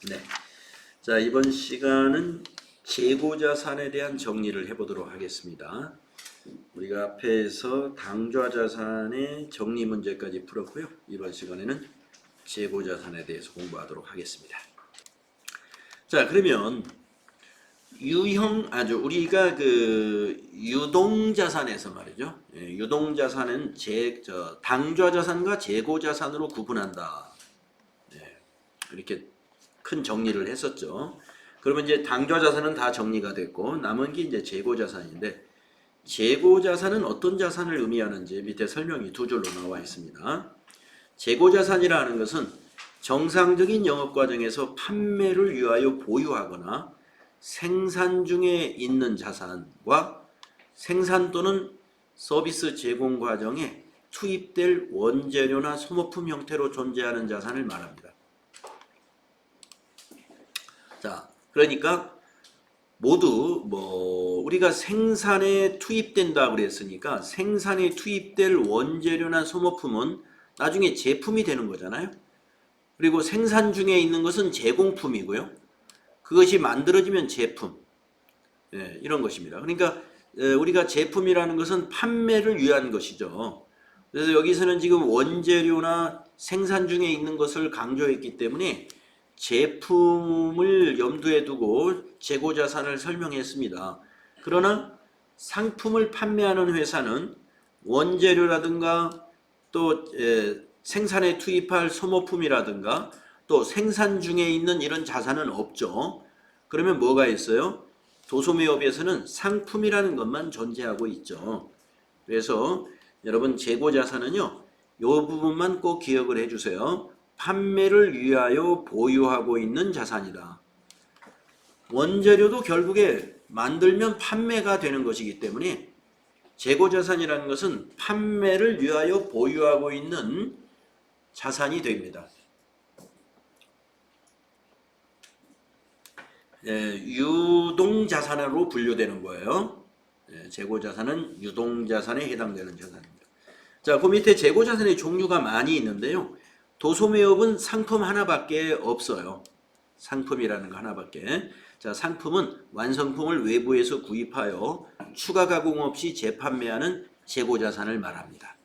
네. 자, 이번 시간은 재고자산에 대한 정리를 해보도록 하겠습니다. 우리가 앞에서 당좌자산의 정리 문제까지 풀었고요. 이번 시간에는 재고자산에 대해서 공부하도록 하겠습니다. 자, 그러면 우리가 유동자산에서 말이죠. 유동자산은 당좌자산과 재고자산으로 구분한다. 이렇게 큰 정리를 했었죠. 그러면 이제 당좌자산은 다 정리가 됐고 남은 게 이제 재고자산인데, 재고자산은 어떤 자산을 의미하는지 밑에 설명이 두 줄로 나와 있습니다. 재고자산이라는 것은 정상적인 영업 과정에서 판매를 위하여 보유하거나 생산 중에 있는 자산과 생산 또는 서비스 제공 과정에 투입될 원재료나 소모품 형태로 존재하는 자산을 말합니다. 자, 그러니까 모두 우리가 생산에 투입된다 그랬으니까 생산에 투입될 원재료나 소모품은 나중에 제품이 되는 거잖아요. 그리고 생산 중에 있는 것은 제공품이고요. 그것이 만들어지면 제품, 이런 것입니다. 그러니까 우리가 제품이라는 것은 판매를 위한 것이죠. 그래서 여기서는 지금 원재료나 생산 중에 있는 것을 강조했기 때문에 제품을 염두에 두고 재고자산을 설명했습니다. 그러나 상품을 판매하는 회사는 원재료라든가 또 생산에 투입할 소모품이라든가 또 생산 중에 있는 이런 자산은 없죠. 그러면 뭐가 있어요? 도소매업에서는 상품이라는 것만 존재하고 있죠. 그래서 여러분 재고자산은요, 이 부분만 꼭 기억을 해주세요. 판매를 위하여 보유하고 있는 자산이다. 원재료도 결국에 만들면 판매가 되는 것이기 때문에 재고자산이라는 것은 판매를 위하여 보유하고 있는 자산이 됩니다. 유동자산으로 분류되는 거예요. 재고자산은 유동자산에 해당되는 자산입니다. 자, 그 밑에 재고자산의 종류가 많이 있는데요. 도소매업은 상품 하나밖에 없어요. 상품이라는 거 하나밖에. 자, 상품은 완성품을 외부에서 구입하여 추가 가공 없이 재판매하는 재고자산을 말합니다.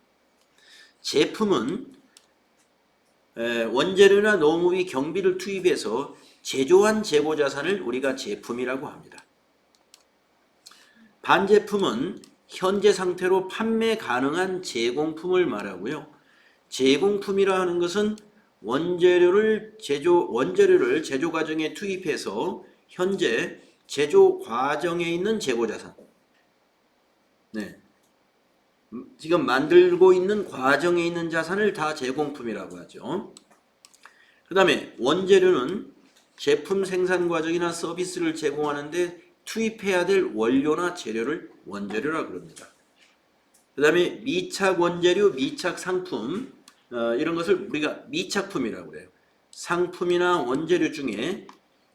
제품은 원재료나 농업이 경비를 투입해서 제조한 재고자산을 우리가 제품이라고 합니다. 반제품은 현재 상태로 판매 가능한 제공품을 말하고요. 제공품이라 하는 것은 원재료를 제조 과정에 투입해서 현재 제조 과정에 있는 재고자산. 지금 만들고 있는 과정에 있는 자산을 다 제공품이라고 하죠. 그 다음에 원재료는 제품 생산 과정이나 서비스를 제공하는데 투입해야 될 원료나 재료를 원재료라고 그럽니다. 그 다음에 미착 원재료, 미착 상품, 이런 것을 우리가 미착품이라고 그래요. 상품이나 원재료 중에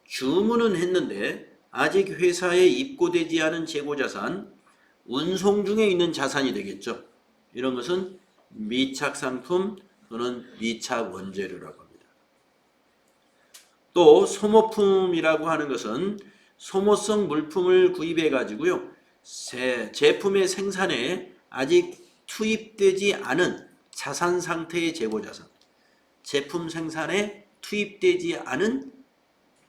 주문은 했는데 아직 회사에 입고되지 않은 재고자산, 운송 중에 있는 자산이 되겠죠. 이런 것은 미착 상품 또는 미착 원재료라고 합니다. 또 소모품이라고 하는 것은 소모성 물품을 구입해 가지고요, 제품의 생산에 아직 투입되지 않은 자산 상태의 재고자산, 제품 생산에 투입되지 않은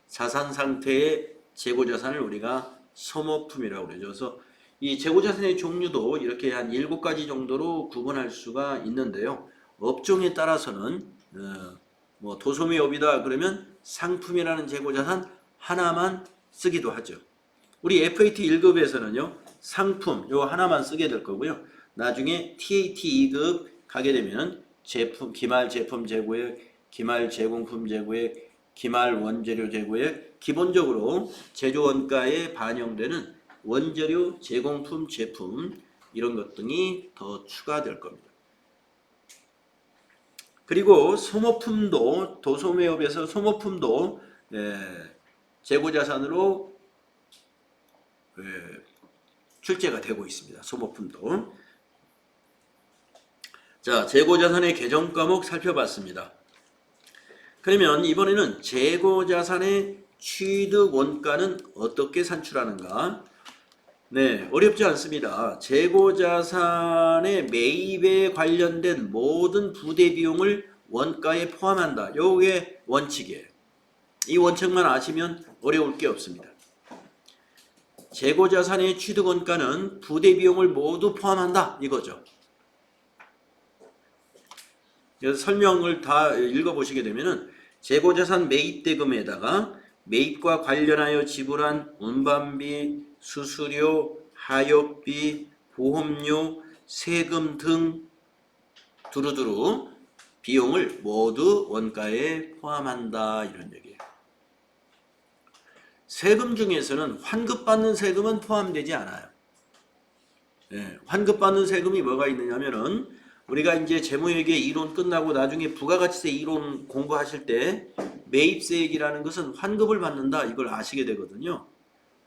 자산 상태의 재고자산을 우리가 소모품이라고 그러죠. 그래서 이 재고자산의 종류도 이렇게 한 7가지 정도로 구분할 수가 있는데요. 업종에 따라서는 도소매업이다 그러면 상품이라는 재고자산 하나만 쓰기도 하죠. 우리 FAT 1급에서는요, 상품 요 하나만 쓰게 될 거고요. 나중에 TAT 2급 가게 되면 제품, 기말 제품 재고액, 기말 제공품 재고액, 기말 원재료 재고액, 기본적으로 제조 원가에 반영되는 원재료, 제공품, 제품 이런 것 등이 더 추가될 겁니다. 그리고 소모품도 도소매업에서 소모품도 재고자산으로 출제가 되고 있습니다. 소모품도. 자, 재고자산의 개정 과목 살펴봤습니다. 그러면 이번에는 재고자산의 취득 원가는 어떻게 산출하는가? 네, 어렵지 않습니다. 재고자산의 매입에 관련된 모든 부대 비용을 원가에 포함한다. 요게 원칙이에요. 이 원칙만 아시면 어려울 게 없습니다. 재고자산의 취득 원가는 부대 비용을 모두 포함한다. 이거죠. 그래서 설명을 다 읽어보시게 되면은 재고자산 매입대금에다가 매입과 관련하여 지불한 운반비, 수수료, 하역비, 보험료, 세금 등 두루두루 비용을 모두 원가에 포함한다 이런 얘기예요. 세금 중에서는 환급받는 세금은 포함되지 않아요. 네, 환급받는 세금이 뭐가 있느냐면은 우리가 이제 재무회계 이론 끝나고 나중에 부가가치세 이론 공부하실 때 매입세액이라는 것은 환급을 받는다 이걸 아시게 되거든요.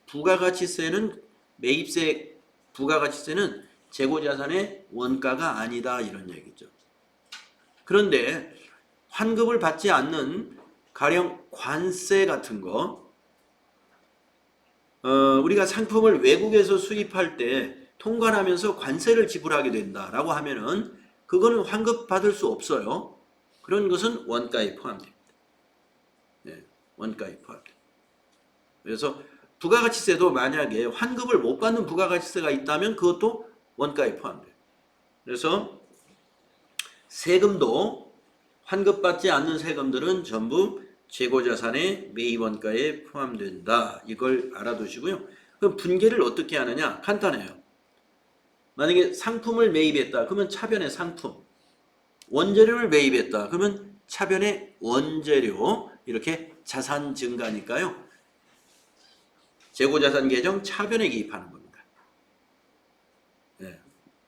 부가가치세는 매입세 부가가치세는 재고자산의 원가가 아니다 이런 얘기죠. 그런데 환급을 받지 않는 가령 관세 같은 거 우리가 상품을 외국에서 수입할 때 통관하면서 관세를 지불하게 된다라고 하면은 그거는 환급 받을 수 없어요. 그런 것은 원가에 포함됩니다. 네, 원가에 포함됩니다. 그래서 부가가치세도 만약에 환급을 못 받는 부가가치세가 있다면 그것도 원가에 포함돼요. 그래서 세금도 환급받지 않는 세금들은 전부 재고자산의 매입원가에 포함된다. 이걸 알아두시고요. 그럼 분계를 어떻게 하느냐? 간단해요. 만약에 상품을 매입했다. 그러면 차변의 상품. 원재료를 매입했다. 그러면 차변의 원재료. 이렇게 자산 증가니까요. 재고자산 계정 차변에 기입하는 겁니다. 네.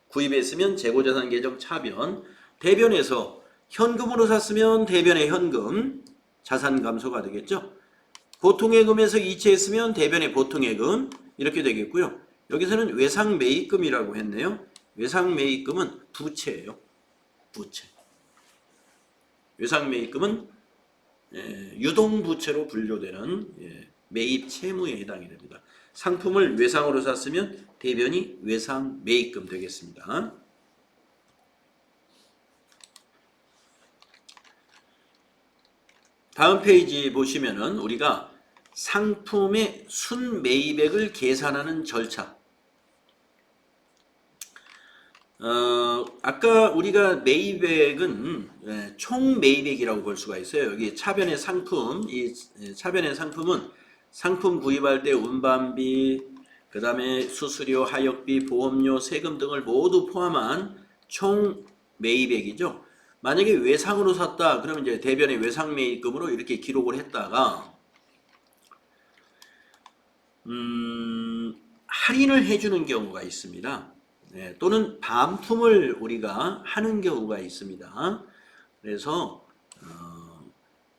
구입했으면 재고자산 계정 차변. 대변에서 현금으로 샀으면 대변의 현금. 자산 감소가 되겠죠. 보통예금에서 이체했으면 대변의 보통예금. 이렇게 되겠고요. 여기서는 외상매입금이라고 했네요. 외상매입금은 부채예요. 부채. 외상매입금은 유동부채로 분류되는 매입 채무에 해당이 됩니다. 상품을 외상으로 샀으면 대변이 외상매입금 되겠습니다. 다음 페이지 보시면은 우리가 상품의 순매입액을 계산하는 절차. 아까 우리가 매입액은 총 매입액이라고 볼 수가 있어요. 여기 차변의 상품, 이 차변의 상품은 상품 구입할 때 운반비, 그 다음에 수수료, 하역비, 보험료, 세금 등을 모두 포함한 총 매입액이죠. 만약에 외상으로 샀다, 그러면 이제 대변의 외상 매입금으로 이렇게 기록을 했다가 할인을 해주는 경우가 있습니다. 네, 또는 반품을 우리가 하는 경우가 있습니다. 그래서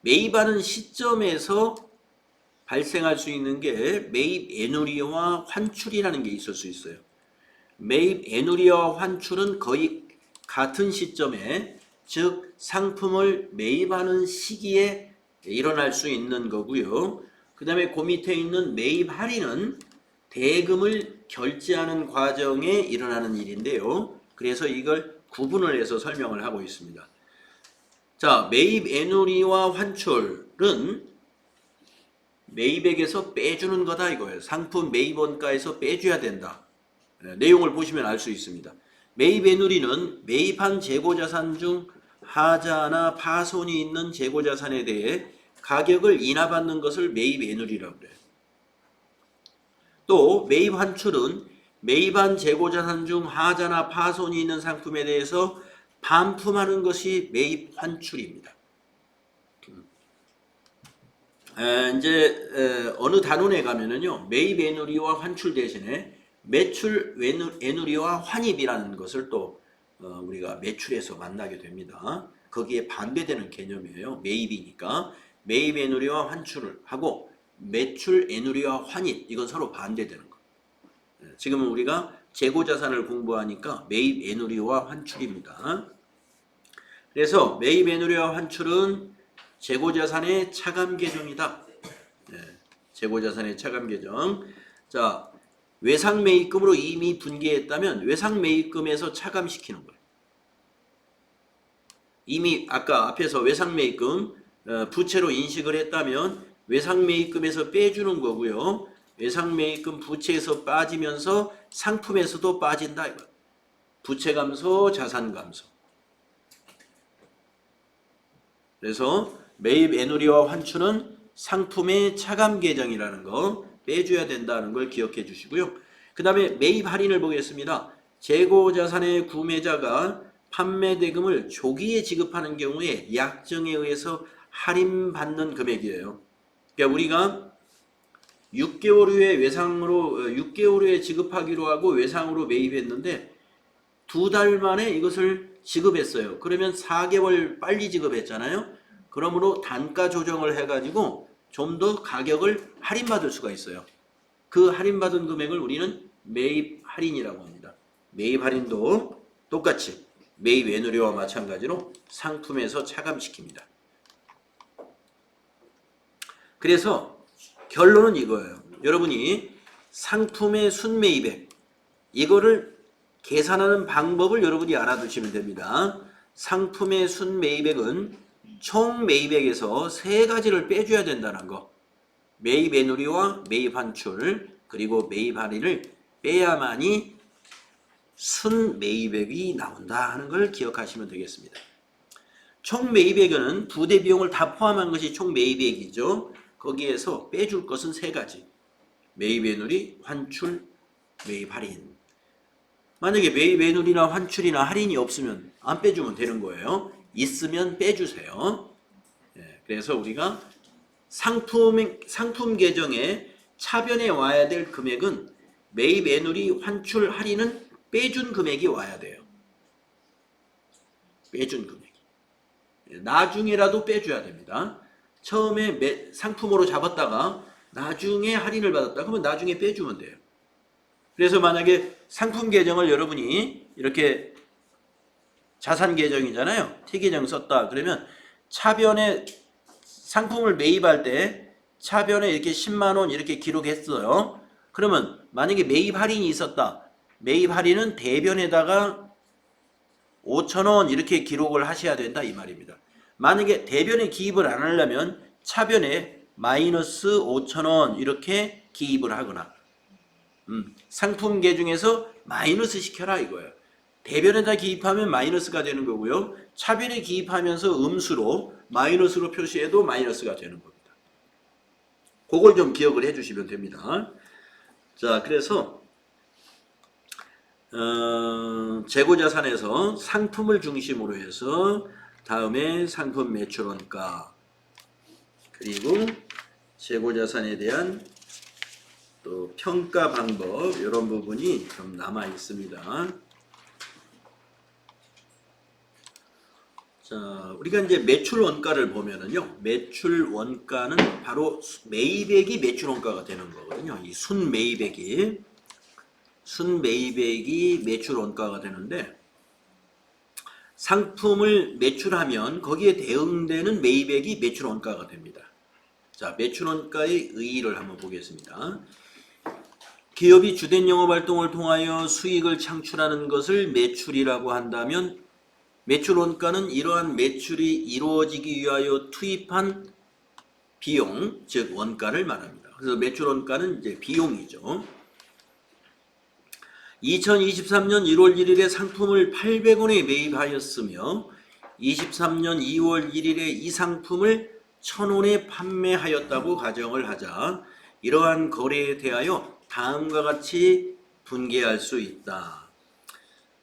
매입하는 시점에서 발생할 수 있는 게 매입 애누리와 환출이라는 게 있을 수 있어요. 매입 애누리와 환출은 거의 같은 시점에, 즉 상품을 매입하는 시기에 일어날 수 있는 거고요. 그 다음에 그 밑에 있는 매입 할인은 대금을 결제하는 과정에 일어나는 일인데요. 그래서 이걸 구분을 해서 설명을 하고 있습니다. 자, 매입 애누리와 환출은 매입액에서 빼주는 거다 이거예요. 상품 매입 원가에서 빼줘야 된다. 내용을 보시면 알 수 있습니다. 매입 애누리는 매입한 재고자산 중 하자나 파손이 있는 재고자산에 대해 가격을 인하받는 것을 매입 애누리라고 그래요. 또 매입 환출은 매입한 재고자산 중 하자나 파손이 있는 상품에 대해서 반품하는 것이 매입 환출입니다. 이제 어느 단원에 가면은요, 매입 애누리와 환출 대신에 매출 애누리와 환입이라는 것을 또 우리가 매출에서 만나게 됩니다. 거기에 반대되는 개념이에요. 매입이니까 매입 애누리와 환출을 하고 매출 애누리와 환입, 이건 서로 반대되는 거. 지금은 우리가 재고자산을 공부하니까 매입 애누리와 환출입니다. 그래서 매입 애누리와 환출은 재고자산의 차감 계정이다. 네, 재고자산의 차감 계정. 자, 외상매입금으로 이미 분기했다면 외상매입금에서 차감시키는 거예요. 이미 아까 앞에서 외상매입금 부채로 인식을 했다면 외상매입금에서 빼주는 거고요. 외상매입금 부채에서 빠지면서 상품에서도 빠진다 이거. 부채 감소, 자산 감소. 그래서 매입 애누리와 환출은 상품의 차감 계정이라는 거 빼줘야 된다는 걸 기억해 주시고요. 그 다음에 매입 할인을 보겠습니다. 재고자산의 구매자가 판매 대금을 조기에 지급하는 경우에 약정에 의해서 할인받는 금액이에요. 그러니까 우리가 6개월 후에 외상으로 6개월 후에 지급하기로 하고 외상으로 매입했는데 2달 만에 이것을 지급했어요. 그러면 4개월 빨리 지급했잖아요. 그러므로 단가 조정을 해가지고 좀 더 가격을 할인받을 수가 있어요. 그 할인받은 금액을 우리는 매입 할인이라고 합니다. 매입 할인도 똑같이 매입 애누리와 마찬가지로 상품에서 차감시킵니다. 그래서 결론은 이거예요. 여러분이 상품의 순매입액 이거를 계산하는 방법을 여러분이 알아두시면 됩니다. 상품의 순매입액은 총 매입액에서 3가지를 빼줘야 된다는 거. 매입 애누리와 매입 환출 그리고 매입 할인을 빼야만이 순매입액이 나온다 하는 걸 기억하시면 되겠습니다. 총 매입액은 부대 비용을 다 포함한 것이 총 매입액이죠. 거기에서 빼줄 것은 3가지. 매입 애누리, 환출, 매입 할인. 만약에 매입 애누리나 환출이나 할인이 없으면 안 빼주면 되는 거예요. 있으면 빼주세요. 네, 그래서 우리가 상품 계정에 차변에 와야 될 금액은 매입 애누리, 환출, 할인은 빼준 금액이 와야 돼요. 빼준 금액이. 나중에라도 빼줘야 됩니다. 처음에 상품으로 잡았다가 나중에 할인을 받았다. 그러면 나중에 빼주면 돼요. 그래서 만약에 상품 계정을 여러분이 이렇게 자산 계정이잖아요. T 계정 썼다. 그러면 차변에 상품을 매입할 때 차변에 이렇게 10만 원 이렇게 기록했어요. 그러면 만약에 매입 할인이 있었다. 매입 할인은 대변에다가 5천 원 이렇게 기록을 하셔야 된다 이 말입니다. 만약에 대변에 기입을 안 하려면 차변에 마이너스 5천 원 이렇게 기입을 하거나 상품 계중에서 마이너스 시켜라 이거예요. 대변에다 기입하면 마이너스가 되는 거고요. 차변에 기입하면서 음수로 마이너스로 표시해도 마이너스가 되는 겁니다. 그걸 좀 기억을 해주시면 됩니다. 자, 그래서 재고자산에서 상품을 중심으로 해서 다음에 상품 매출원가 그리고 재고자산에 대한 또 평가 방법 이런 부분이 좀 남아 있습니다. 자, 우리가 이제 매출 원가를 보면은요, 매출 원가는 바로 매입액이 매출 원가가 되는 거거든요. 이 순매입액이 매출 원가가 되는데, 상품을 매출하면 거기에 대응되는 매입액이 매출 원가가 됩니다. 자, 매출 원가의 의의를 한번 보겠습니다. 기업이 주된 영업 활동을 통하여 수익을 창출하는 것을 매출이라고 한다면 매출 원가는 이러한 매출이 이루어지기 위하여 투입한 비용, 즉 원가를 말합니다. 그래서 매출 원가는 이제 비용이죠. 2023년 1월 1일에 상품을 800원에 매입하였으며 23년 2월 1일에 이 상품을 1000원에 판매하였다고 가정을 하자 이러한 거래에 대하여 다음과 같이 분개할 수 있다.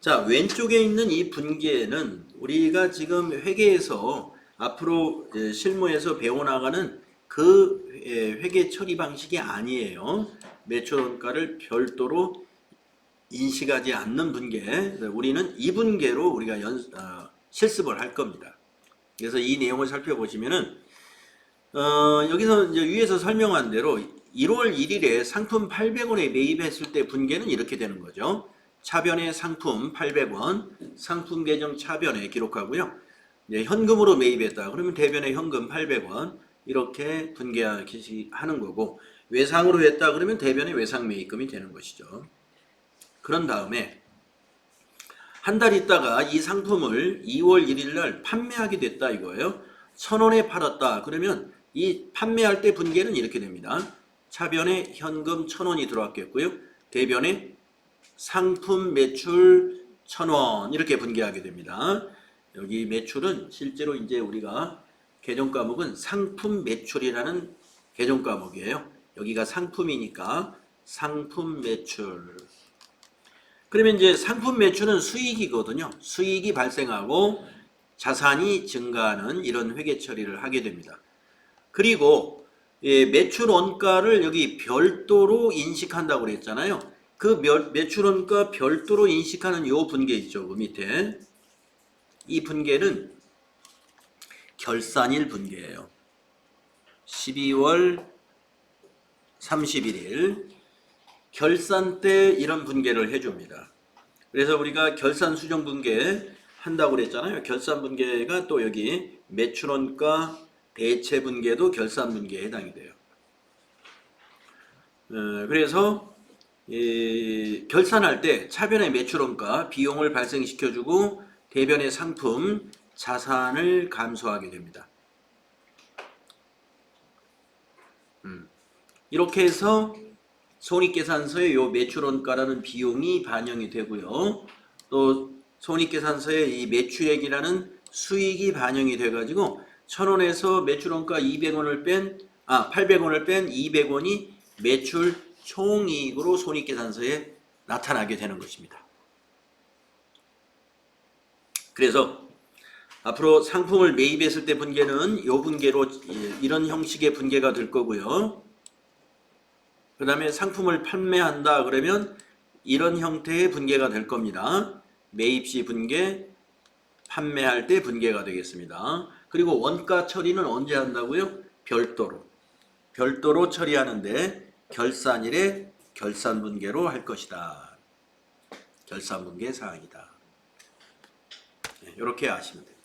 자, 왼쪽에 있는 이 분개는 우리가 지금 회계에서 앞으로 실무에서 배워나가는 그 회계 처리 방식이 아니에요. 매출원가를 별도로 인식하지 않는 분개, 우리는 이 분개로 우리가 실습을 할 겁니다. 그래서 이 내용을 살펴보시면은 여기서 이제 위에서 설명한 대로 1월 1일에 상품 800원에 매입했을 때 분개는 이렇게 되는 거죠. 차변에 상품 800원, 상품 계정 차변에 기록하고요. 현금으로 매입했다. 그러면 대변에 현금 800원 이렇게 분개하는 거고, 외상으로 했다 그러면 대변에 외상 매입금이 되는 것이죠. 그런 다음에 한 달 있다가 이 상품을 2월 1일 날 판매하게 됐다 이거예요. 1,000원에 팔았다. 그러면 이 판매할 때 분개는 이렇게 됩니다. 차변에 현금 1,000원이 들어왔겠고요. 대변에 상품 매출 1,000원 이렇게 분개하게 됩니다. 여기 매출은 실제로 이제 우리가 개정 과목은 상품 매출이라는 개정 과목이에요. 여기가 상품이니까 상품 매출. 그러면 이제 상품 매출은 수익이거든요. 수익이 발생하고 자산이 증가하는 이런 회계 처리를 하게 됩니다. 그리고 매출 원가를 여기 별도로 인식한다고 그랬잖아요. 그 매출 원가 별도로 인식하는 요 분계 있죠. 그 밑에. 이 분계는 결산일 분계예요. 12월 31일 결산 때 이런 분계를 해줍니다. 그래서 우리가 결산 수정 분계 한다고 그랬잖아요. 결산 분계가 또 여기 매출원가 대체 분계도 결산 분계에 해당이 돼요. 그래서 결산할 때 차변의 매출원가 비용을 발생시켜주고 대변의 상품 자산을 감소하게 됩니다. 이렇게 해서 손익계산서에 요 매출원가라는 비용이 반영이 되고요. 또 손익계산서에 이 매출액이라는 수익이 반영이 돼가지고 1,000원에서 매출원가 800원을 뺀 200원이 매출 총이익으로 손익계산서에 나타나게 되는 것입니다. 그래서 앞으로 상품을 매입했을 때 분계는 요 분계로 이런 형식의 분계가 될 거고요. 그 다음에 상품을 판매한다 그러면 이런 형태의 분계가 될 겁니다. 매입시 분계, 판매할 때 분계가 되겠습니다. 그리고 원가 처리는 언제 한다고요? 별도로 처리하는데 결산일에 결산 분계로 할 것이다. 결산 분계 사항이다. 이렇게 아시면 됩니다.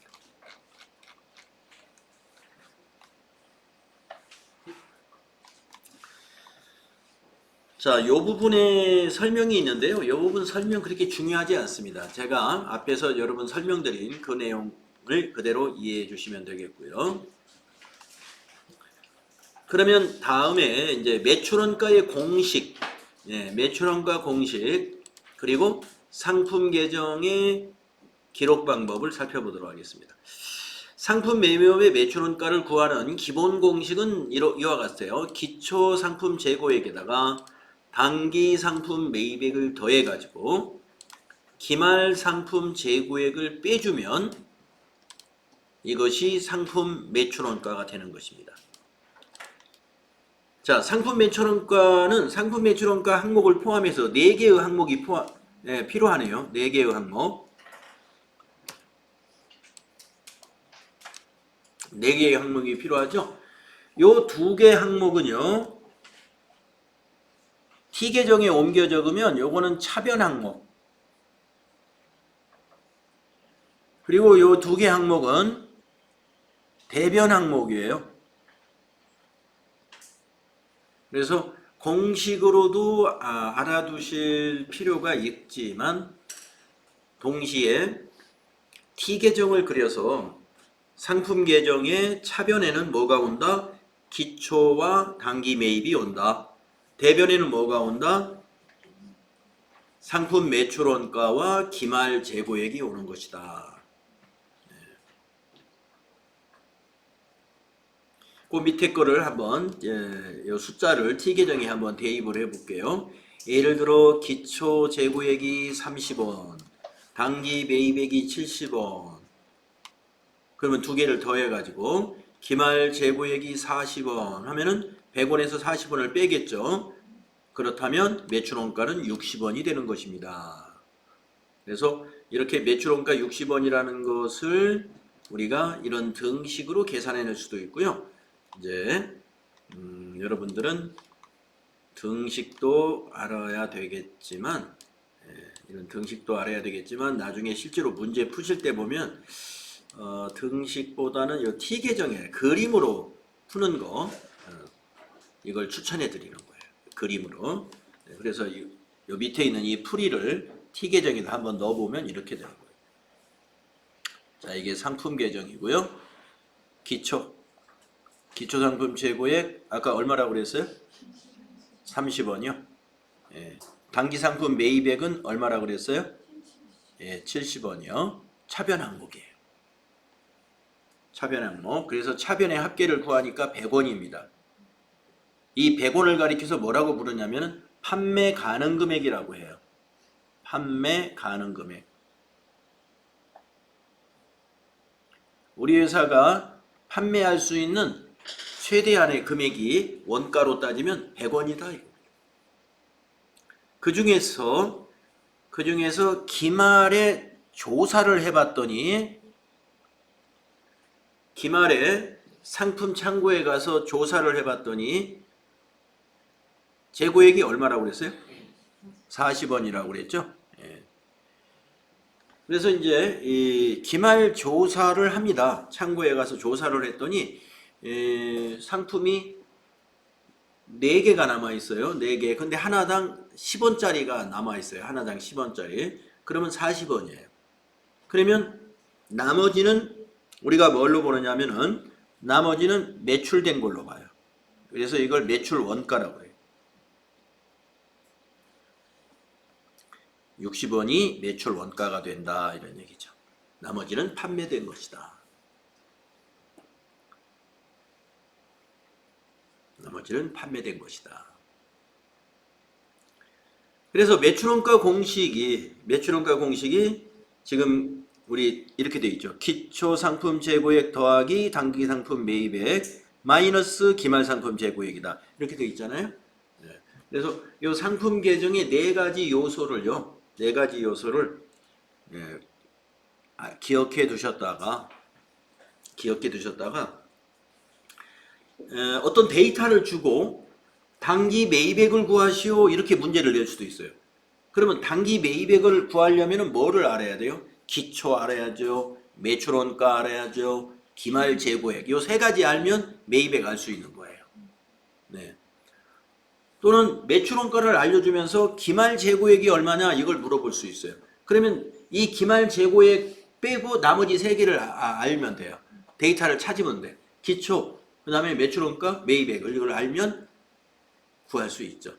자, 이 부분에 설명이 있는데요. 이 부분 설명 그렇게 중요하지 않습니다. 제가 앞에서 여러분 설명드린 그 내용을 그대로 이해해 주시면 되겠고요. 그러면 다음에 이제 매출원가의 공식, 매출원가 공식, 그리고 상품 계정의 기록 방법을 살펴보도록 하겠습니다. 상품 매매업의 매출원가를 구하는 기본 공식은 이와 같아요. 기초 상품 재고액에다가 단기 상품 매입액을 더해가지고 기말 상품 재고액을 빼주면 이것이 상품 매출원가가 되는 것입니다. 자, 상품 매출원가는 상품 매출원가 항목을 포함해서 4개의 항목이 필요하네요. 4개의 항목. 4개의 항목이 필요하죠. 요 2개 항목은요. T계정에 옮겨 적으면 요거는 차변 항목. 그리고 요 2개 항목은 대변 항목이에요. 그래서 공식으로도 알아두실 필요가 있지만 동시에 T계정을 그려서 상품 계정의 차변에는 뭐가 온다? 기초와 단기 매입이 온다. 대변에는 뭐가 온다? 상품 매출원가와 기말 재고액이 오는 것이다. 그 밑에 거를 한번 이 숫자를 T계정에 한번 대입을 해볼게요. 예를 들어 기초 재고액이 30원, 단기 매입액이 70원. 그러면 2개를 더해가지고 기말 재고액이 40원 하면은 100원에서 40원을 빼겠죠. 그렇다면 매출원가는 60원이 되는 것입니다. 그래서 이렇게 매출원가 60원이라는 것을 우리가 이런 등식으로 계산해낼 수도 있고요. 이제 여러분들은 등식도 알아야 되겠지만 이런 등식도 알아야 되겠지만 나중에 실제로 문제 푸실 때 보면 등식보다는 요 T 계정에 그림으로 푸는 거 이걸 추천해 드리는 거예요. 그림으로. 네, 그래서 요 밑에 있는 이 풀이를 T 계정에다 한번 넣어보면 이렇게 되는 거예요. 자, 이게 상품 계정이고요. 기초 상품 재고액 아까 얼마라고 그랬어요? 30원이요. 예. 단기 상품 매입액은 얼마라고 그랬어요? 예, 70원이요. 차변 항목이에요. 차변 항목. 그래서 차변의 합계를 구하니까 100원입니다. 이 100원을 가리켜서 뭐라고 부르냐면 판매 가능 금액이라고 해요. 판매 가능 금액. 우리 회사가 판매할 수 있는 최대한의 금액이 원가로 따지면 100원이다. 그 중에서 기말에 조사를 해봤더니 기말에 상품 창고에 가서 조사를 해봤더니 재고액이 얼마라고 그랬어요? 40원이라고 그랬죠. 예. 그래서 이제 이 기말 조사를 합니다. 창고에 가서 조사를 했더니 상품이 4개가 남아있어요. 4개. 근데 하나당 10원짜리가 남아있어요. 하나당 10원짜리. 그러면 40원이에요. 그러면 나머지는 우리가 뭘로 보느냐면은 나머지는 매출된 걸로 봐요. 그래서 이걸 매출 원가라고 해요. 60원이 매출 원가가 된다 이런 얘기죠. 나머지는 판매된 것이다. 나머지는 판매된 것이다. 그래서 매출원가 공식이 지금 우리 이렇게 되어 있죠. 기초상품 재고액 더하기 단기상품 매입액 마이너스 기말상품 재고액이다. 이렇게 되어 있잖아요. 네. 그래서 이 상품 계정의 4가지 요소를요. 4가지 요소를 기억해 두셨다가 어떤 데이터를 주고 단기 매입액을 구하시오 이렇게 문제를 낼 수도 있어요. 그러면 단기 매입액을 구하려면 뭐를 알아야 돼요? 기초 알아야죠. 매출원가 알아야죠. 기말 재고액. 이 3가지 알면 매입액 알 수 있는 거예요. 네. 또는 매출원가를 알려주면서 기말 재고액이 얼마냐 이걸 물어볼 수 있어요. 그러면 이 기말 재고액 빼고 나머지 3개를 알면 돼요. 데이터를 찾으면 돼. 기초, 그 다음에 매출원가, 매입액을 이걸 알면 구할 수 있죠.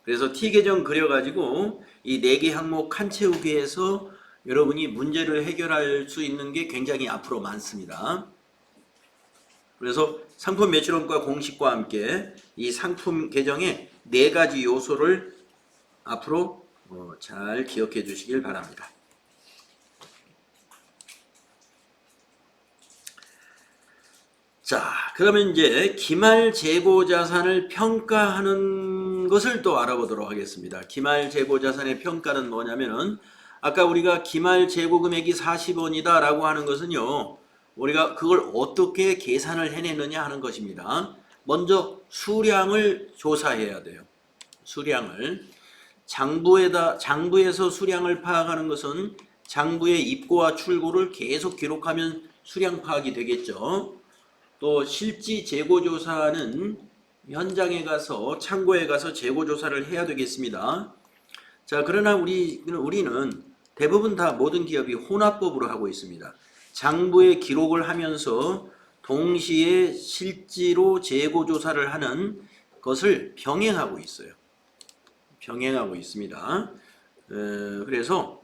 그래서 T계정 그려가지고 이 4개 항목 칸 채우기 해서 여러분이 문제를 해결할 수 있는 게 굉장히 앞으로 많습니다. 그래서 상품 매출원가 공식과 함께 이 상품 계정의 4가지 요소를 앞으로 잘 기억해 주시길 바랍니다. 자, 그러면 이제 기말 재고 자산을 평가하는 것을 또 알아보도록 하겠습니다. 기말 재고 자산의 평가는 뭐냐면은 아까 우리가 기말 재고 금액이 40원이다 라고 하는 것은요. 우리가 그걸 어떻게 계산을 해내느냐 하는 것입니다. 먼저 수량을 조사해야 돼요. 수량을. 장부에서 수량을 파악하는 것은 장부의 입고와 출고를 계속 기록하면 수량 파악이 되겠죠. 또 실지 재고조사는 현장에 가서 창고에 가서 재고조사를 해야 되겠습니다. 자, 그러나 우리는 대부분 다 모든 기업이 혼합법으로 하고 있습니다. 장부에 기록을 하면서 동시에 실지로 재고조사를 하는 것을 병행하고 있어요. 병행하고 있습니다. 그래서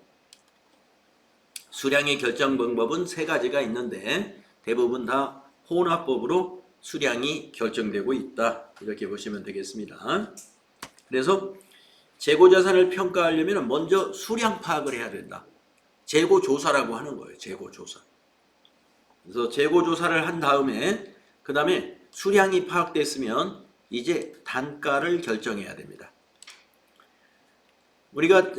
수량의 결정 방법은 3가지가 있는데 대부분 다 혼합법으로 수량이 결정되고 있다. 이렇게 보시면 되겠습니다. 그래서 재고자산을 평가하려면 먼저 수량 파악을 해야 된다. 재고조사라고 하는 거예요. 재고조사. 그래서 재고조사를 한 다음에 그 다음에 수량이 파악됐으면 이제 단가를 결정해야 됩니다. 우리가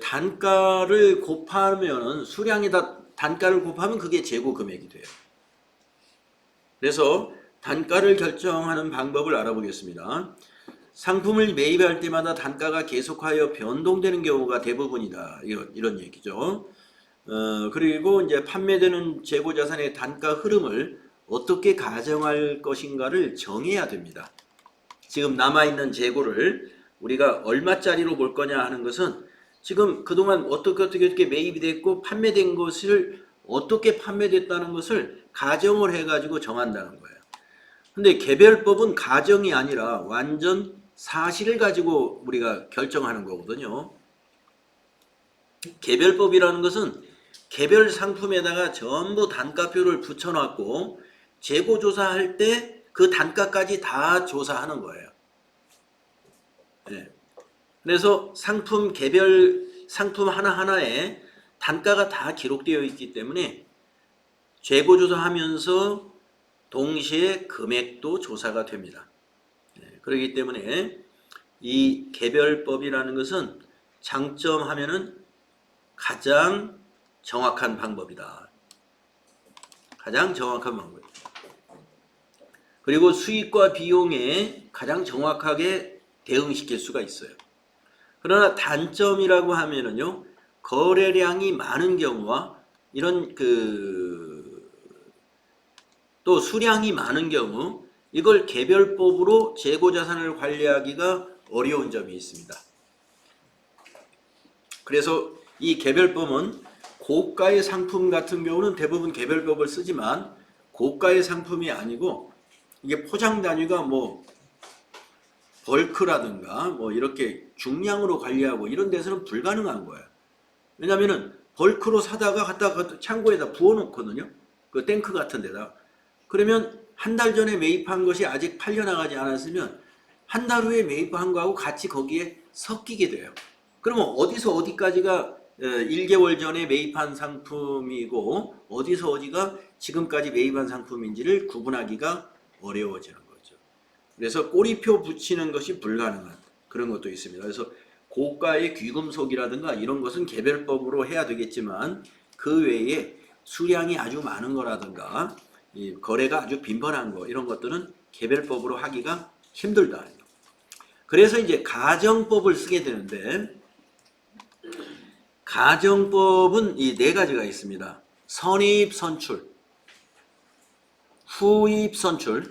단가를 곱하면 수량에다 단가를 곱하면 그게 재고 금액이 돼요. 그래서 단가를 결정하는 방법을 알아보겠습니다. 상품을 매입할 때마다 단가가 계속하여 변동되는 경우가 대부분이다. 이런 얘기죠. 그리고 이제 판매되는 재고자산의 단가 흐름을 어떻게 가정할 것인가를 정해야 됩니다. 지금 남아있는 재고를 우리가 얼마짜리로 볼 거냐 하는 것은 지금 그동안 어떻게 매입이 됐고 판매된 것을 어떻게 판매됐다는 것을 가정을 해가지고 정한다는 거예요. 근데 개별법은 가정이 아니라 완전 사실을 가지고 우리가 결정하는 거거든요. 개별법이라는 것은 개별 상품에다가 전부 단가표를 붙여놨고 재고조사할 때 그 단가까지 다 조사하는 거예요. 네. 그래서 개별 상품 하나하나에 단가가 다 기록되어 있기 때문에 재고조사하면서 동시에 금액도 조사가 됩니다. 네. 그렇기 때문에 이 개별법이라는 것은 장점하면은 가장 정확한 방법이다. 가장 정확한 방법. 그리고 수익과 비용에 가장 정확하게 대응시킬 수가 있어요. 그러나 단점이라고 하면은요, 거래량이 많은 경우와 이런 또 수량이 많은 경우 이걸 개별법으로 재고자산을 관리하기가 어려운 점이 있습니다. 그래서 이 개별법은 고가의 상품 같은 경우는 대부분 개별법을 쓰지만 고가의 상품이 아니고 이게 포장 단위가 뭐 벌크라든가 뭐 이렇게 중량으로 관리하고 이런 데서는 불가능한 거예요. 왜냐면은 벌크로 사다가 갖다가 창고에다 부어놓거든요. 그 탱크 같은 데다. 그러면 한 달 전에 매입한 것이 아직 팔려나가지 않았으면 한 달 후에 매입한 거하고 같이 거기에 섞이게 돼요. 그러면 어디서 어디까지가 1개월 전에 매입한 상품이고 어디서 어디가 지금까지 매입한 상품인지를 구분하기가 어려워지는 거죠. 그래서 꼬리표 붙이는 것이 불가능한 그런 것도 있습니다. 그래서 고가의 귀금속이라든가 이런 것은 개별법으로 해야 되겠지만 그 외에 수량이 아주 많은 거라든가 거래가 아주 빈번한 거 이런 것들은 개별법으로 하기가 힘들다. 그래서 이제 가정법을 쓰게 되는데 가정법은 이 네 가지가 있습니다. 선입, 선출, 후입, 선출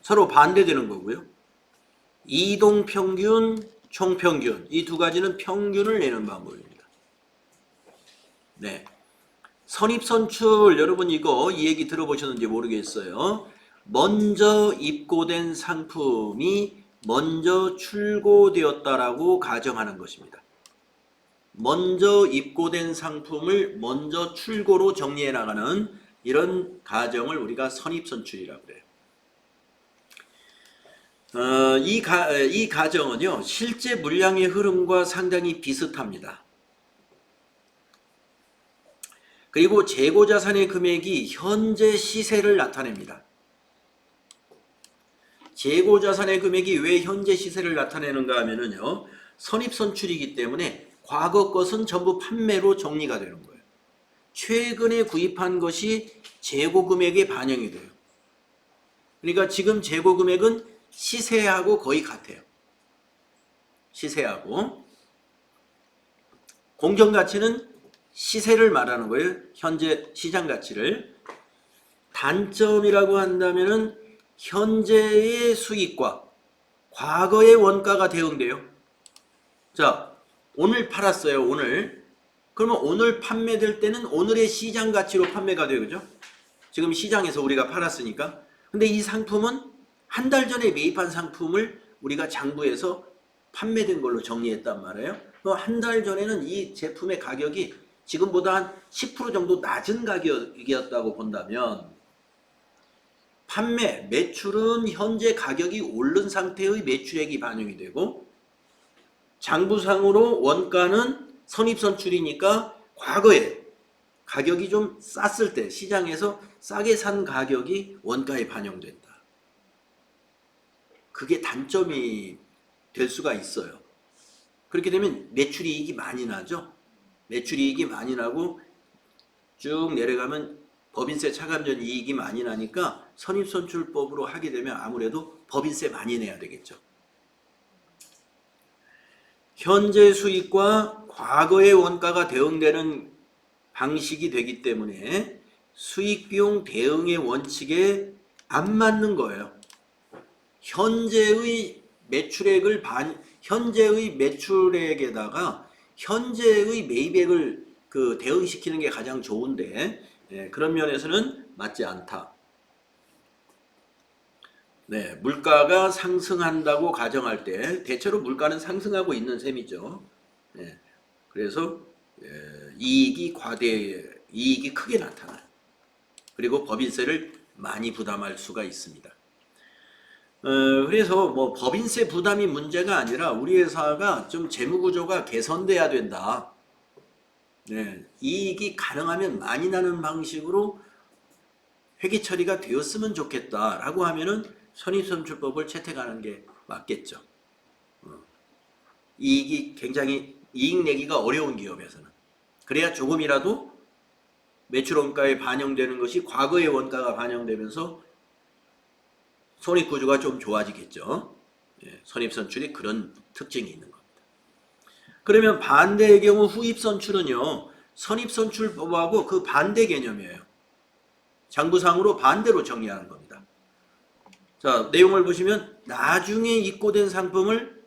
서로 반대되는 거고요. 이동평균, 총평균 이 두 가지는 평균을 내는 방법입니다. 네, 선입, 선출 여러분 이거 이 얘기 들어보셨는지 모르겠어요. 먼저 입고된 상품이 먼저 출고되었다라고 가정하는 것입니다. 먼저 입고된 상품을 먼저 출고로 정리해 나가는 이런 가정을 우리가 선입선출이라고 그래요. 이 가정은요, 실제 물량의 흐름과 상당히 비슷합니다. 그리고 재고자산의 금액이 현재 시세를 나타냅니다. 재고자산의 금액이 왜 현재 시세를 나타내는가 하면은요, 선입선출이기 때문에 과거 것은 전부 판매로 정리가 되는 거예요. 최근에 구입한 것이 재고금액에 반영이 돼요. 그러니까 지금 재고금액은 시세하고 거의 같아요. 시세하고. 공정가치는 시세를 말하는 거예요. 현재 시장가치를. 단점이라고 한다면은 현재의 수익과 과거의 원가가 대응돼요. 자, 오늘 팔았어요. 오늘. 그러면 오늘 판매될 때는 오늘의 시장 가치로 판매가 돼요. 그죠? 지금 시장에서 우리가 팔았으니까. 근데 이 상품은 한 달 전에 매입한 상품을 우리가 장부에서 판매된 걸로 정리했단 말이에요. 한 달 전에는 이 제품의 가격이 지금보다 한 10% 정도 낮은 가격이었다고 본다면 매출은 현재 가격이 오른 상태의 매출액이 반영이 되고 장부상으로 원가는 선입선출이니까 과거에 가격이 좀 쌌을 때 시장에서 싸게 산 가격이 원가에 반영된다. 그게 단점이 될 수가 있어요. 그렇게 되면 매출이익이 많이 나죠. 매출이익이 많이 나고 쭉 내려가면 법인세 차감전 이익이 많이 나니까 선입선출법으로 하게 되면 아무래도 법인세 많이 내야 되겠죠. 현재 수익과 과거의 원가가 대응되는 방식이 되기 때문에 수익비용 대응의 원칙에 안 맞는 거예요. 현재의 매출액에다가 현재의 매입액을 대응시키는 게 가장 좋은데, 그런 면에서는 맞지 않다. 네, 물가가 상승한다고 가정할 때 대체로 물가는 상승하고 있는 셈이죠. 네, 그래서 이익이 크게 나타나요. 그리고 법인세를 많이 부담할 수가 있습니다. 그래서 뭐 법인세 부담이 문제가 아니라 우리 회사가 좀 재무구조가 개선돼야 된다. 네, 이익이 가능하면 많이 나는 방식으로 회계 처리가 되었으면 좋겠다라고 하면은 선입선출법을 채택하는 게 맞겠죠. 이익 내기가 어려운 기업에서는. 그래야 조금이라도 매출 원가에 반영되는 것이 과거의 원가가 반영되면서 손익구조가 좀 좋아지겠죠. 선입선출이 그런 특징이 있는 겁니다. 그러면 반대의 경우 후입선출은요, 선입선출법하고 그 반대 개념이에요. 장부상으로 반대로 정리하는 겁니다. 자, 내용을 보시면 나중에 입고된 상품을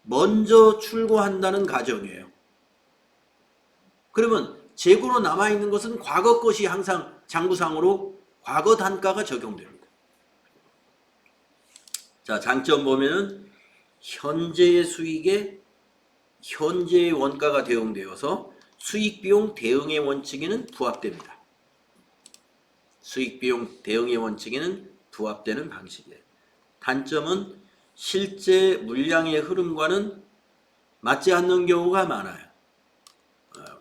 먼저 출고한다는 가정이에요. 그러면 재고로 남아있는 것은 과거 것이 항상 장부상으로 과거 단가가 적용됩니다. 자, 장점 보면은 현재의 수익에 현재의 원가가 대응되어서 수익비용 대응의 원칙에는 부합됩니다. 수익비용 대응의 원칙에는 부합되는 방식이에요. 단점은 실제 물량의 흐름과는 맞지 않는 경우가 많아요.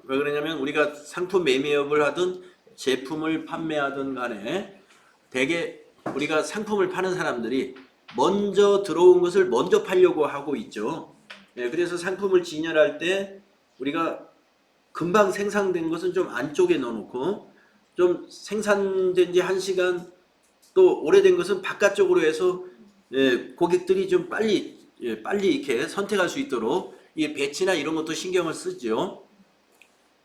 왜 그러냐면 우리가 상품 매매업을 하든 제품을 판매하든 간에 대개 우리가 상품을 파는 사람들이 먼저 들어온 것을 먼저 팔려고 하고 있죠. 그래서 상품을 진열할 때 우리가 금방 생산된 것은 좀 안쪽에 넣어놓고 좀 생산된 지 1시간 또 오래된 것은 바깥쪽으로 해서 고객들이 좀 빨리 이렇게 선택할 수 있도록 이 배치나 이런 것도 신경을 쓰죠.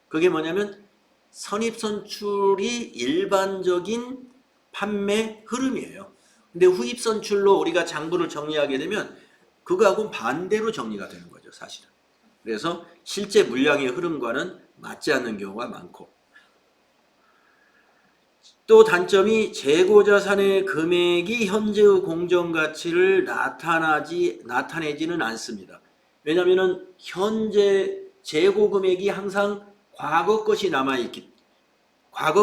그게 뭐냐면 선입선출이 일반적인 판매 흐름이에요. 근데 후입선출로 우리가 장부를 정리하게 되면 그거하고는 반대로 정리가 되는 거죠, 사실은. 그래서 실제 물량의 흐름과는 맞지 않는 경우가 많고, 또 단점이 재고자산의 금액이 현재의 공정가치를 나타내지는 않습니다. 왜냐하면 현재 재고 금액이 항상 과거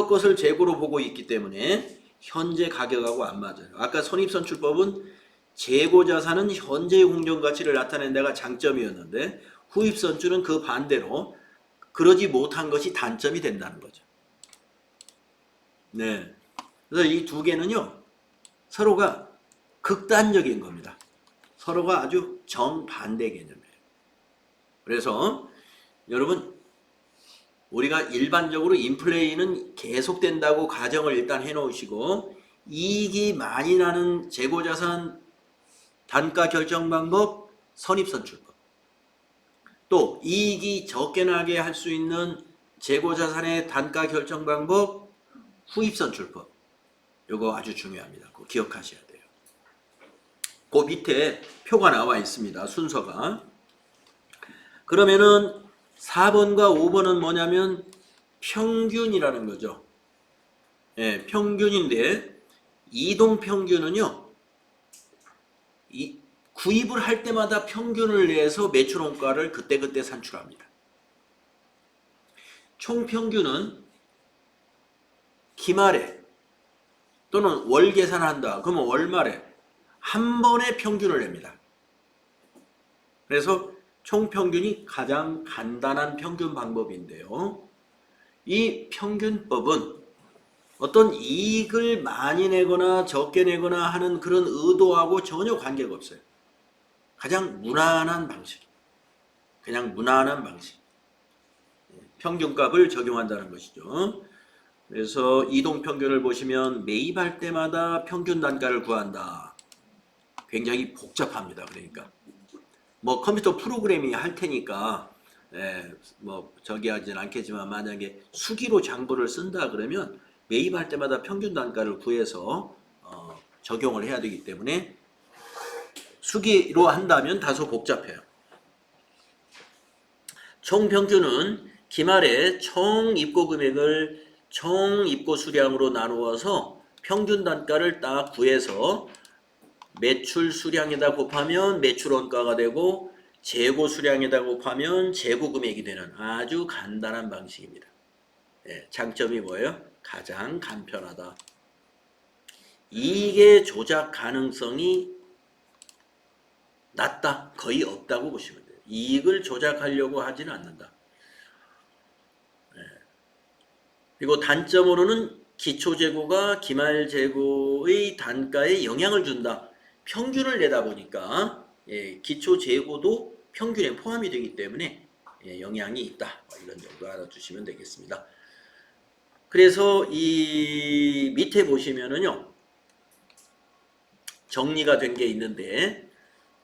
것을 재고로 보고 있기 때문에 현재 가격하고 안 맞아요. 아까 선입선출법은 재고자산은 현재의 공정가치를 나타낸 데가 장점이었는데 후입선출은 그 반대로 그러지 못한 것이 단점이 된다는 거죠. 네. 그래서 이 두 개는요, 서로가 극단적인 겁니다. 서로가 아주 정반대 개념이에요. 그래서 여러분, 우리가 일반적으로 인플레이는 계속된다고 가정을 일단 해놓으시고, 이익이 많이 나는 재고자산 단가 결정 방법, 선입선출법. 또 이익이 적게 나게 할 수 있는 재고자산의 단가 결정 방법, 후입선출법. 이거 아주 중요합니다. 그거 기억하셔야 돼요. 그 밑에 표가 나와 있습니다. 순서가. 그러면은 4번과 5번은 뭐냐면 평균이라는 거죠. 평균인데 이동평균은요, 구입을 할 때마다 평균을 내서 매출원가를 그때그때 산출합니다. 총평균은 기말에 또는 월 계산한다. 그러면 월말에 한 번에 평균을 냅니다. 그래서 총평균이 가장 간단한 평균 방법인데요. 이 평균법은 어떤 이익을 많이 내거나 적게 내거나 하는 그런 의도하고 전혀 관계가 없어요. 가장 무난한 방식. 그냥 무난한 방식. 평균값을 적용한다는 것이죠. 그래서 이동평균을 보시면 매입할 때마다 평균 단가를 구한다. 굉장히 복잡합니다. 그러니까 뭐 컴퓨터 프로그램이 할 테니까 뭐 저기 하진 않겠지만 만약에 수기로 장부를 쓴다 그러면 매입할 때마다 평균 단가를 구해서 적용을 해야 되기 때문에 수기로 한다면 다소 복잡해요. 총평균은 기말에 총 입고 금액을 총 입고 수량으로 나누어서 평균 단가를 딱 구해서 매출 수량에다 곱하면 매출 원가가 되고 재고 수량에다 곱하면 재고 금액이 되는 아주 간단한 방식입니다. 장점이 뭐예요? 가장 간편하다. 이익의 조작 가능성이 낮다. 거의 없다고 보시면 돼요. 이익을 조작하려고 하지는 않는다. 그리고 단점으로는 기초재고가 기말재고의 단가에 영향을 준다. 평균을 내다 보니까 기초재고도 평균에 포함이 되기 때문에 영향이 있다. 이런 정도 알아두시면 되겠습니다. 그래서 이 밑에 보시면은요. 정리가 된 게 있는데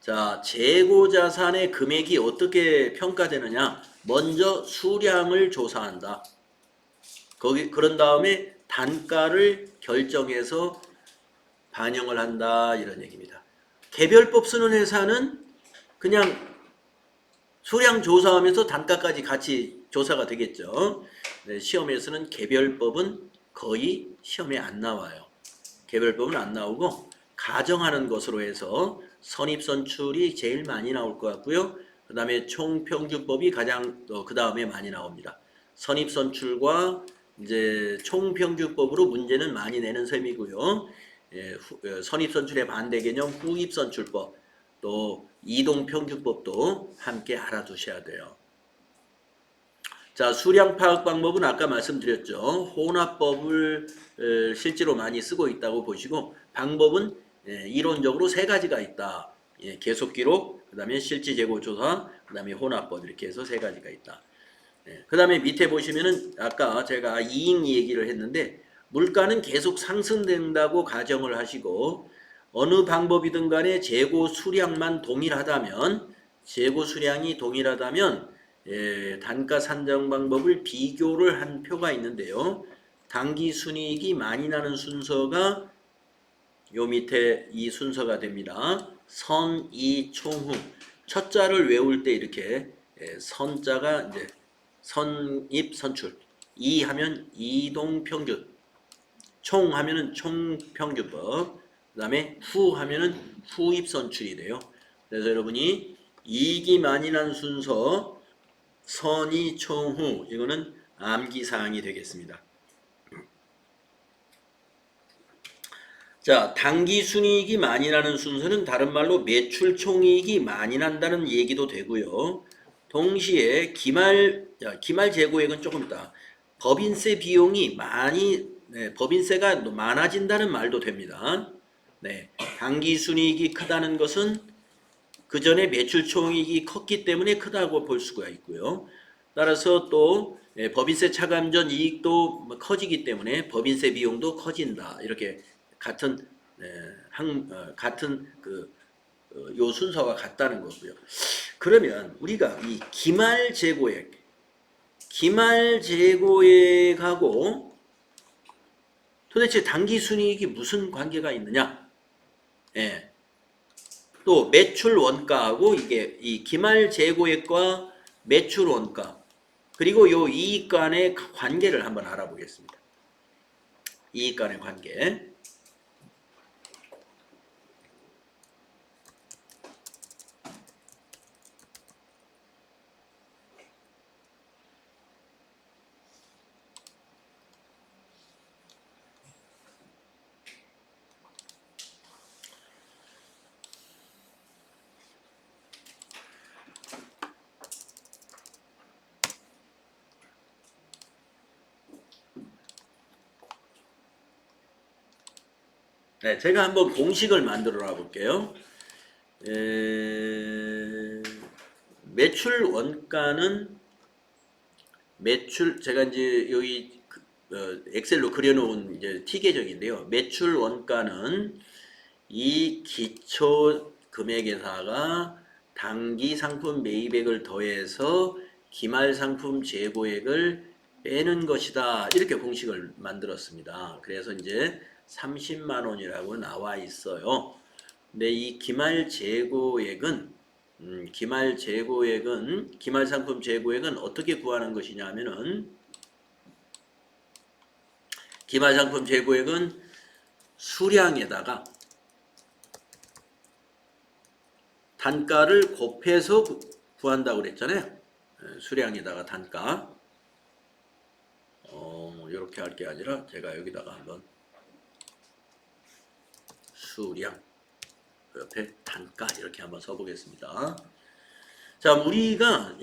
자, 재고자산의 금액이 어떻게 평가되느냐? 먼저 수량을 조사한다. 그런 다음에 단가를 결정해서 반영을 한다. 이런 얘기입니다. 개별법 쓰는 회사는 그냥 수량 조사하면서 단가까지 같이 조사가 되겠죠. 시험에서는 개별법은 거의 시험에 안 나와요. 개별법은 안 나오고 가정하는 것으로 해서 선입선출이 제일 많이 나올 것 같고요. 그 다음에 총평균법이 가장 그 다음에 많이 나옵니다. 선입선출과 이제 총평균법으로 문제는 많이 내는 셈이고요. 선입선출의 반대 개념 후입선출법 또 이동평균법도 함께 알아두셔야 돼요. 자, 수량 파악 방법은 아까 말씀드렸죠. 혼합법을 실제로 많이 쓰고 있다고 보시고 방법은 이론적으로 세 가지가 있다. 계속 기록, 그 다음에 실지 재고 조사, 그 다음에 혼합법 이렇게 해서 세 가지가 있다. 그 다음에 밑에 보시면은 아까 제가 이익 얘기를 했는데 물가는 계속 상승된다고 가정을 하시고 어느 방법이든 간에 재고 수량만 동일하다면 단가 산정 방법을 비교를 한 표가 있는데요. 당기 순이익이 많이 나는 순서가 요 밑에 이 순서가 됩니다. 선, 이, 총, 후. 첫 자를 외울 때 이렇게 선자가 이제 선입, 선출. 이 하면 이동평균. 총 하면은 총평균법. 그 다음에 후 하면은 후입, 선출이 돼요. 그래서 여러분이 이익이 많이 난 순서 선이, 총, 후. 이거는 암기사항이 되겠습니다. 자, 당기순이익이 많이 나는 순서는 다른 말로 매출 총이익이 많이 난다는 얘기도 되고요. 동시에 기말 재고액은 조금 있다. 법인세 비용이 법인세가 많아진다는 말도 됩니다. 당기순이익이 크다는 것은 그 전에 매출 총이익이 컸기 때문에 크다고 볼 수가 있고요. 따라서 또 법인세 차감 전 이익도 커지기 때문에 법인세 비용도 커진다. 이렇게 같은 요 순서가 같다는 거고요. 그러면 우리가 이 기말 재고액하고 도대체 당기순이익이 무슨 관계가 있느냐? 또 매출 원가하고 이게 이 기말 재고액과 매출 원가 그리고 요 이익 간의 관계를 한번 알아보겠습니다. 이익 간의 관계. 제가 한번 공식을 만들어 볼게요. 매출 원가는 제가 이제 여기 엑셀로 그려놓은 이제 T 계정인데요. 매출 원가는 이 기초 금액에다가 당기 상품 매입액을 더해서 기말상품 재고액을 빼는 것이다. 이렇게 공식을 만들었습니다. 그래서 이제 30만 원이라고 나와 있어요. 근데 이 기말상품 재고액은 어떻게 구하는 것이냐 하면은, 기말상품 재고액은 수량에다가 단가를 곱해서 구한다고 그랬잖아요. 수량에다가 단가. 이렇게 할 게 아니라 제가 여기다가 한번 수량 그 옆에 단가 이렇게 한번 써보겠습니다. 자, 우리가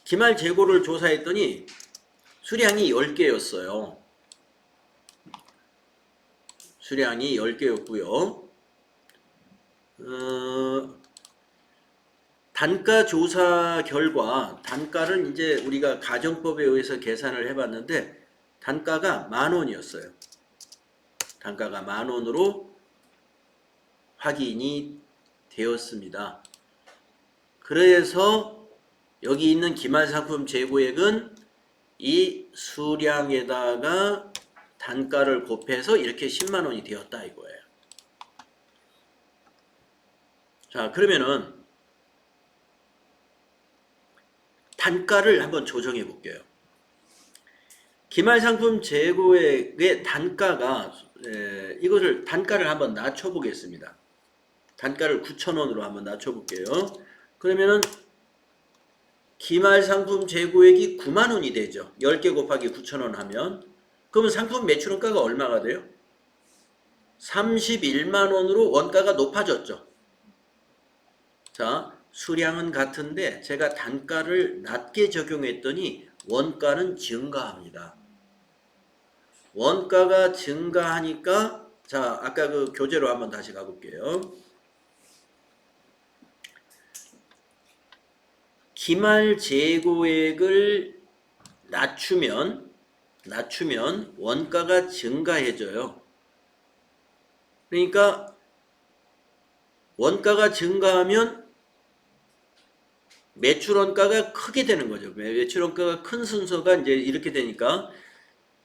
기말 재고를 조사했더니 수량이 10개였어요. 수량이 10개였고요. 단가 조사 결과 단가를 이제 우리가 가정법에 의해서 계산을 해봤는데 단가가 10,000원이었어요. 단가가 10,000원으로 확인이 되었습니다. 그래서 여기 있는 기말상품 재고액은 이 수량에다가 단가를 곱해서 이렇게 10만 원이 되었다 이거예요. 자, 그러면은 단가를 한번 조정해 볼게요. 기말상품 재고액의 단가가 이것을 단가를 한번 낮춰 보겠습니다. 단가를 9,000원으로 한번 낮춰 볼게요. 그러면은 기말상품 재고액이 9만 원이 되죠. 10개 곱하기 9,000원 하면 그러면 상품 매출원가가 얼마가 돼요? 31만 원으로 원가가 높아졌죠. 자, 수량은 같은데 제가 단가를 낮게 적용했더니 원가는 증가합니다. 원가가 증가하니까 자, 아까 그 교재로 한번 다시 가볼게요. 기말 재고액을 낮추면 원가가 증가해져요. 그러니까 원가가 증가하면 매출 원가가 크게 되는 거죠. 매출 원가가 큰 순서가 이제 이렇게 되니까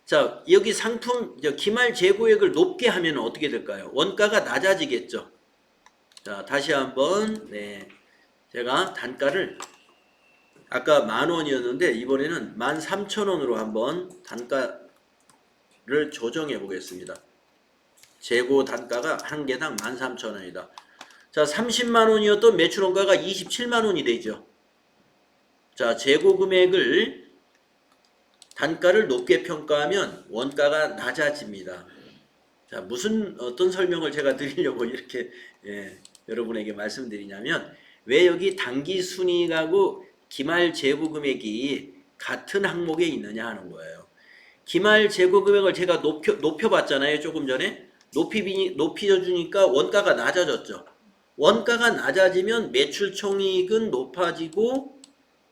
자, 여기 상품 기말 재고액을 높게 하면 어떻게 될까요? 원가가 낮아지겠죠. 자, 다시 한번 제가 단가를 아까 10,000원이었는데 이번에는 13,000원으로 한번 단가를 조정해 보겠습니다. 재고 단가가 한 개당 13,000원이다. 자, 30만 원이었던 매출 원가가 27만 원이 되죠. 자, 재고 금액을 단가를 높게 평가하면 원가가 낮아집니다. 자, 어떤 설명을 제가 드리려고 이렇게 여러분에게 말씀드리냐면 왜 여기 당기 순이익하고 기말 재고 금액이 같은 항목에 있느냐 하는 거예요. 기말 재고 금액을 제가 높여봤잖아요. 조금 전에 높여주니까 원가가 낮아졌죠. 원가가 낮아지면 매출 총이익은 높아지고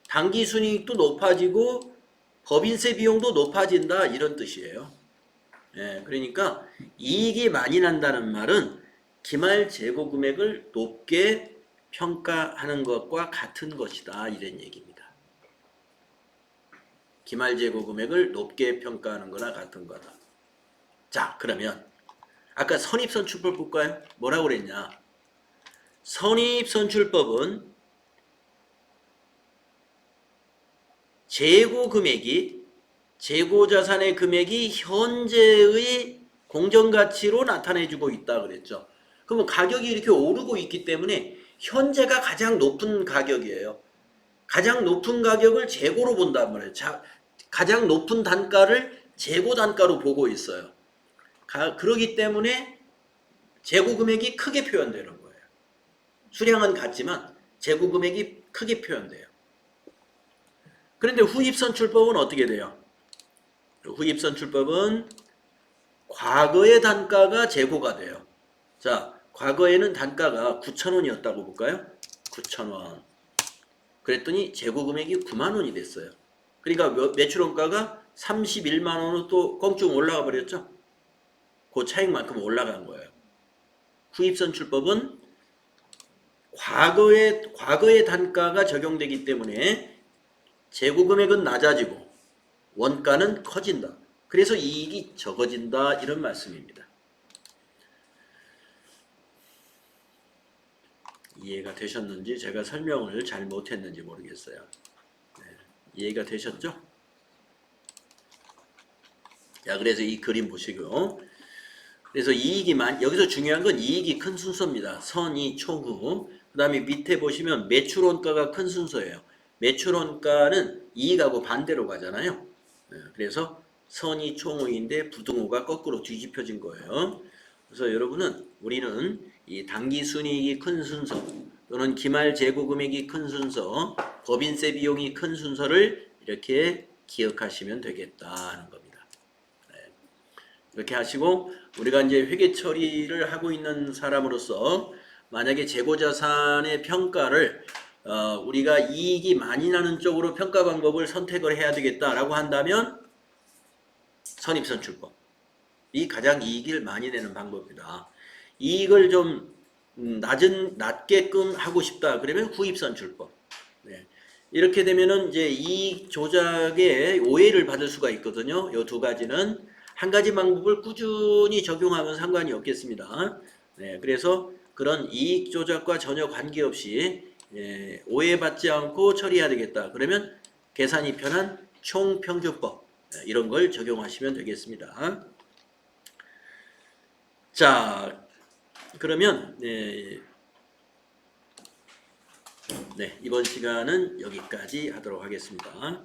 당기순이익도 높아지고 법인세 비용도 높아진다 이런 뜻이에요. 그러니까 이익이 많이 난다는 말은 기말 재고 금액을 높게 평가하는 것과 같은 것이다 이런 얘기입니다. 기말 재고 금액을 높게 평가하는 거나 같은 거다. 자, 그러면 아까 선입선출법 볼까요? 뭐라고 그랬냐? 선입선출법은 재고자산의 금액이 현재의 공정가치로 나타내주고 있다 그랬죠. 그러면 가격이 이렇게 오르고 있기 때문에 현재가 가장 높은 가격이에요. 가장 높은 가격을 재고로 본단 말이에요. 가장 높은 단가를 재고 단가로 보고 있어요. 그러기 때문에 재고 금액이 크게 표현되는 거예요. 수량은 같지만 재고 금액이 크게 표현돼요. 그런데 후입선출법은 어떻게 돼요? 후입선출법은 과거의 단가가 재고가 돼요. 자, 과거에는 단가가 9,000원이었다고 볼까요? 9,000원. 그랬더니 재고 금액이 9만 원이 됐어요. 그러니까 매출원가가 31만 원으로 또 껑충 올라가 버렸죠. 그 차익만큼 올라간 거예요. 후입선출법은 과거의 단가가 적용되기 때문에 재고 금액은 낮아지고 원가는 커진다. 그래서 이익이 적어진다 이런 말씀입니다. 이해가 되셨는지 제가 설명을 잘 못했는지 모르겠어요. 네, 이해가 되셨죠? 자, 그래서 이 그림 보시고, 그래서 여기서 중요한 건 이익이 큰 순서입니다. 선의, 총후. 그 다음에 밑에 보시면 매출원가가 큰 순서예요. 매출원가는 이익하고 반대로 가잖아요. 그래서 선의, 총후인데 부등호가 거꾸로 뒤집혀진 거예요. 그래서 여러분은 우리는 이 당기순이익이 큰 순서 또는 기말 재고 금액이 큰 순서, 법인세 비용이 큰 순서를 이렇게 기억하시면 되겠다 하는 겁니다. 이렇게 하시고 우리가 이제 회계 처리를 하고 있는 사람으로서 만약에 재고자산의 평가를 우리가 이익이 많이 나는 쪽으로 평가 방법을 선택을 해야 되겠다라고 한다면 선입선출법이 가장 이익을 많이 내는 방법이다. 이익을 좀 낮게끔 하고 싶다 그러면 후입선출법. 네. 이렇게 되면은 이제 이익 조작에 오해를 받을 수가 있거든요. 이 두 가지는 한 가지 방법을 꾸준히 적용하면 상관이 없겠습니다. 네, 그래서 그런 이익 조작과 전혀 관계없이 오해받지 않고 처리해야 되겠다. 그러면 계산이 편한 총평균법 이런 걸 적용하시면 되겠습니다. 자, 그러면 이번 시간은 여기까지 하도록 하겠습니다.